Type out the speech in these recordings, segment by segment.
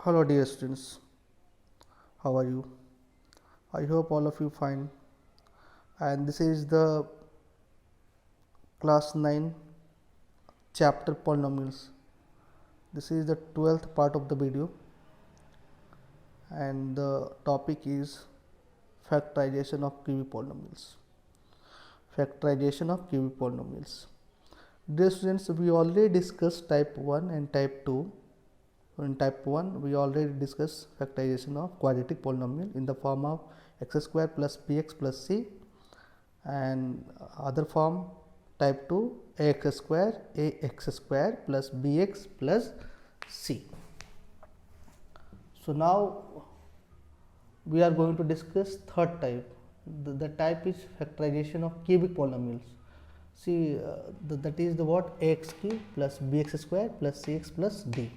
Hello dear students, how are you? I hope all of you fine, and this is the class 9 chapter polynomials. This is the 12th part of the video, and the topic is factorization of cubic polynomials. Factorization of cubic polynomials. Dear students, we already discussed type 1 and type 2. In type 1, we already discussed factorization of quadratic polynomial in the form of x square plus bx plus c, and other form type 2 ax square plus bx plus c. So now we are going to discuss third type. The type is factorization of cubic polynomials. See, that is the what ax cube plus bx square plus cx plus d.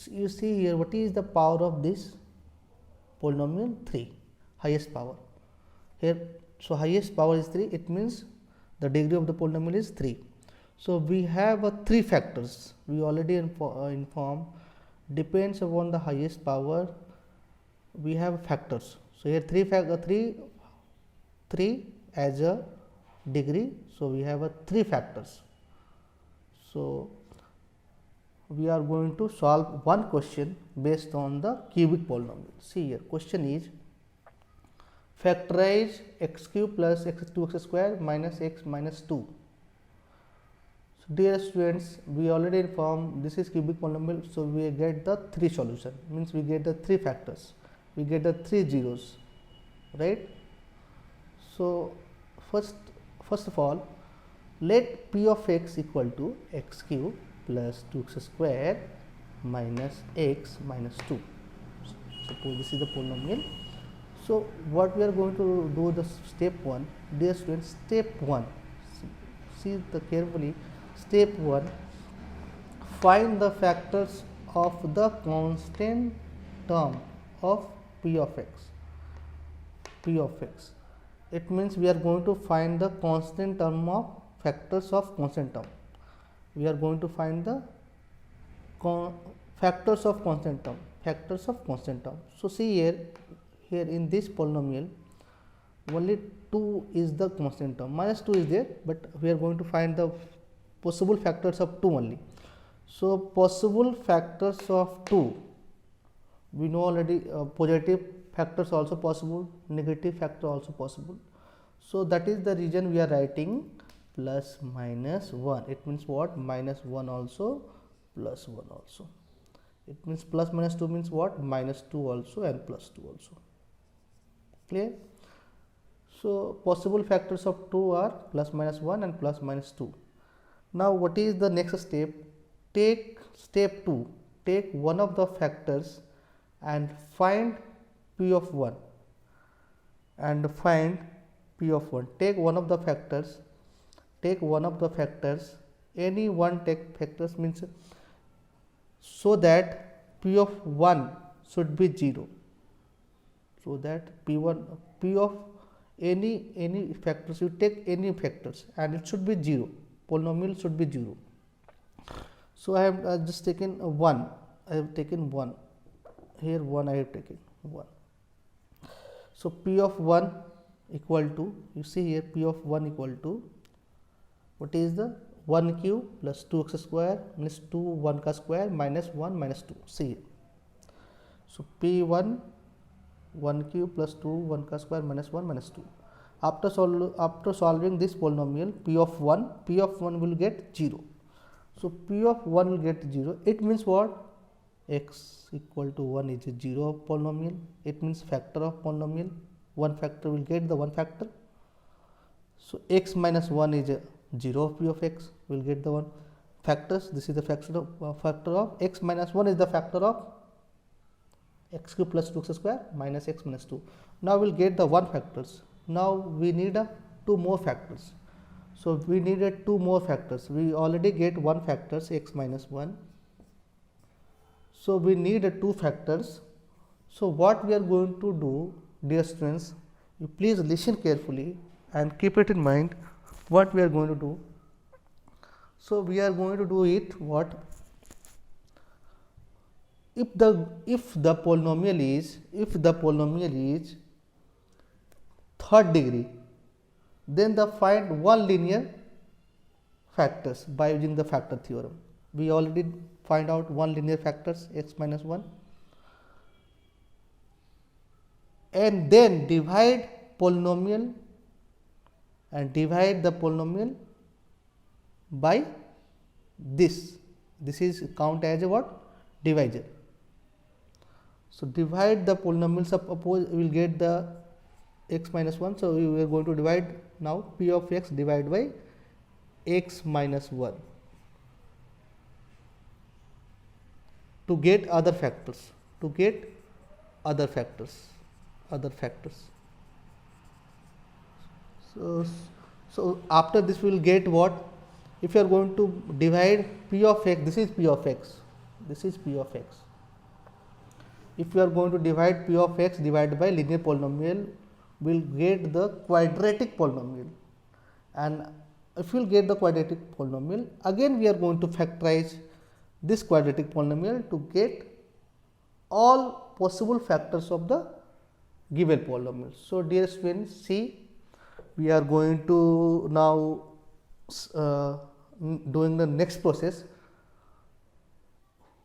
You see here, what is the power of this polynomial? 3, highest power here. So highest power is 3, it means the degree of the polynomial is 3. So we have 3 factors, we already inform, depends upon the highest power, we have factors. So here 3 as a degree, so we have 3 factors. So we are going to solve one question based on the cubic polynomial. See here, question is factorize x cube plus x 2x square minus x minus 2. So dear students, we already informed this is cubic polynomial, so we get the 3 solution, means we get the 3 factors, we get the 3 zeros, right? So first of all, let p of x equal to x cube plus 2x square minus x minus 2. Suppose this is the polynomial. So what we are going to do, the step 1, dear students, step 1, see the carefully, step 1, find the factors of the constant term of p of x. It means we are going to find the constant term of factors of constant term. We are going to find the factors of constant term. So see here in this polynomial only 2 is the constant term, minus 2 is there, but we are going to find the possible factors of 2 only. So possible factors of 2, we know already, positive factors also possible, negative factor also possible. So that is the reason we are writing plus minus 1. It means what? Minus 1 also, plus 1 also. It means plus minus 2 means what? Minus 2 also and plus 2 also. Clear? So possible factors of 2 are plus minus 1 and plus minus 2. Now what is the next step? Take step 2. Take one of the factors and find p of 1. Take one of the factors. Any one take factors, means so that p of 1 should be 0. So that p of any factors, you take any factors and it should be 0. Polynomial should be 0. So I have just taken 1. I have taken 1. Here 1 I have taken 1. So p of 1 equal to, you see here, p of 1 equal to, what is the 1 cube plus 2x square minus 2 1 ka square minus 1 minus 2. See here. So p1 1 cube plus 2 1 ka square minus 1 minus 2. After solving this polynomial, p of 1 will get 0. So p of 1 will get 0. It means what? X equal to 1 is a 0 of polynomial. It means factor of polynomial. One factor will get the one factor. So x minus 1 is a 0 of p of x, will get the one factors. This is the factor of x minus 1 is the factor of x cube plus 2x square minus x minus 2. Now we will get the one factors. Now we need 2 more factors. So we needed 2 more factors. We already get one factors, x minus 1. So we need 2 factors. So what we are going to do, dear students, you please listen carefully and keep it in mind what we are going to do. So we are going to do it what? if the polynomial is third degree, then the find one linear factors by using the factor theorem. We already find out one linear factors x minus 1, and then divide polynomial and divide the polynomial by this. This is count as a what? Divisor. So divide the polynomial, suppose we will get the x minus 1. So we are going to divide now p of x divided by x minus 1 to get other factors, other factors. So after this we will get what? If you are going to divide p of x, this is p of x, if you are going to divide p of x divided by linear polynomial, we will get the quadratic polynomial, and if we will get the quadratic polynomial, again we are going to factorize this quadratic polynomial to get all possible factors of the given polynomial. So dear students, see, we are going to now doing the next process.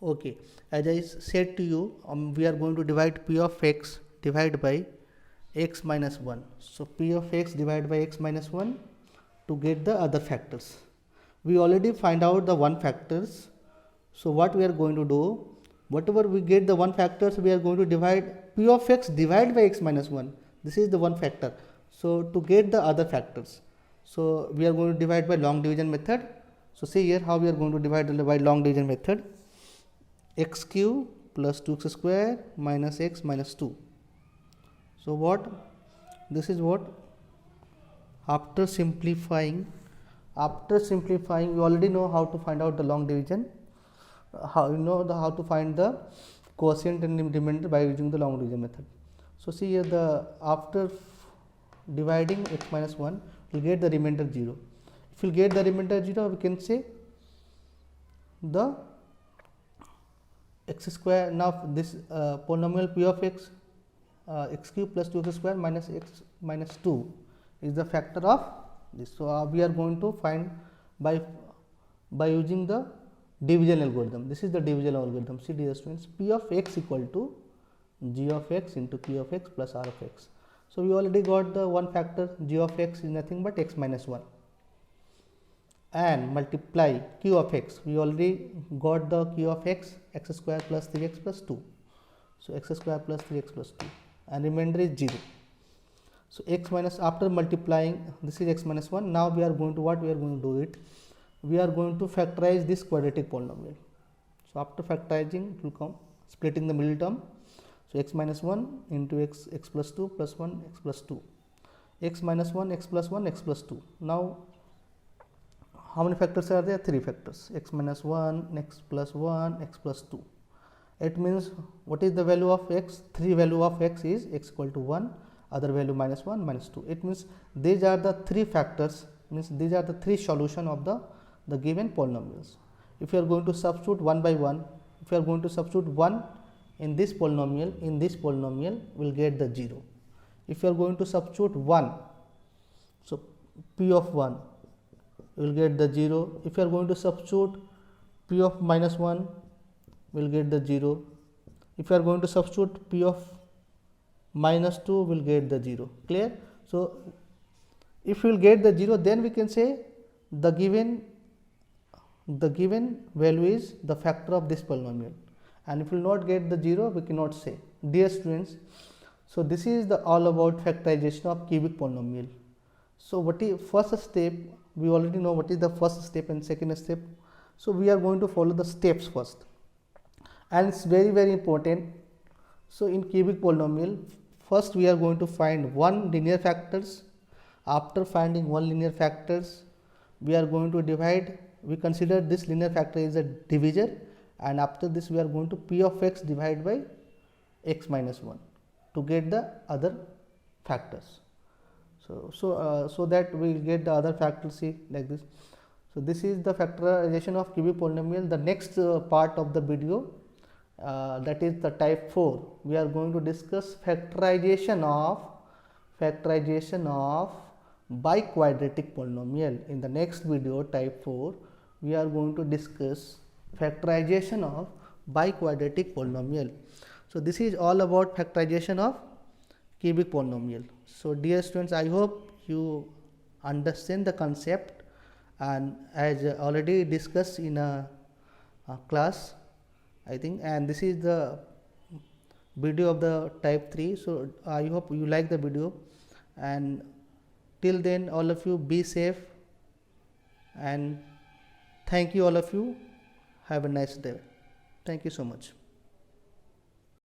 Okay, as I said to you, we are going to divide p of x divided by x minus 1. So p of x divided by x minus 1 to get the other factors. We already find out the one factors. So what we are going to do, whatever we get the one factors, we are going to divide p of x divided by x minus 1. This is the one factor. So to get the other factors, so we are going to divide by long division method. So see here how we are going to divide by long division method. X cube plus 2x square minus x minus 2. So what? This is what? After simplifying, you already know how to find out the long division. How how to find the quotient and remainder by using the long division method. So see here, the after dividing x minus 1, we will get the remainder 0. If we get the remainder 0, we can say the x square. Now this polynomial p of x, x cube plus 2x square minus x minus 2 is the factor of this. So we are going to find by using the division algorithm. This is the division algorithm. See dear students, p of x equal to g of x into p of x plus r of x. So we already got the one factor, g of x is nothing but x minus 1, and multiply q of x. We already got the q of x, x square plus 3x plus 2. So x square plus 3x plus 2, and remainder is 0. So x minus, after multiplying, this is x minus 1. Now we are going to what? We are going to do it. We are going to factorize this quadratic polynomial. So after factorizing, it will come splitting the middle term. So x minus 1 into x plus 2 plus 1 x plus 2, x minus 1 x plus 1 x plus 2. Now how many factors are there? 3 factors, x minus 1 x plus 1 x plus 2. It means what is the value of x? 3 value of x is x equal to 1, other value minus 1 minus 2. It means these are the 3 factors, means these are the 3 solution of the given polynomials. If you are going to substitute one by one, if you are going to substitute 1 in this polynomial, we will get the 0. If you are going to substitute 1, so p of 1, we will get the 0. If you are going to substitute p of minus 1, we will get the 0. If you are going to substitute p of minus 2, we will get the 0. Clear? So if we will get the 0, then we can say the given value is the factor of this polynomial, and if we will not get the 0, we cannot say. Dear students, so this is the all about factorization of cubic polynomial. So what is first step? We already know what is the first step and second step. So we are going to follow the steps first, and it's very, very important. So in cubic polynomial, first we are going to find one linear factors. After finding one linear factors, we are going to divide. We consider this linear factor is a divisor, and after this we are going to p of x divided by x minus 1 to get the other factors. So that we will get the other factors, see, like this. So this is the factorization of cubic polynomial. The next part of the video that is the type 4. We are going to discuss factorization of biquadratic polynomial. In the next video, type 4, we are going to discuss factorization of biquadratic polynomial. So this is all about factorization of cubic polynomial. So dear students, I hope you understand the concept, and as already discussed in a class, I think, and this is the video of the type 3. So I hope you like the video, and till then all of you be safe, and thank you all of you. Have a nice day. Thank you so much.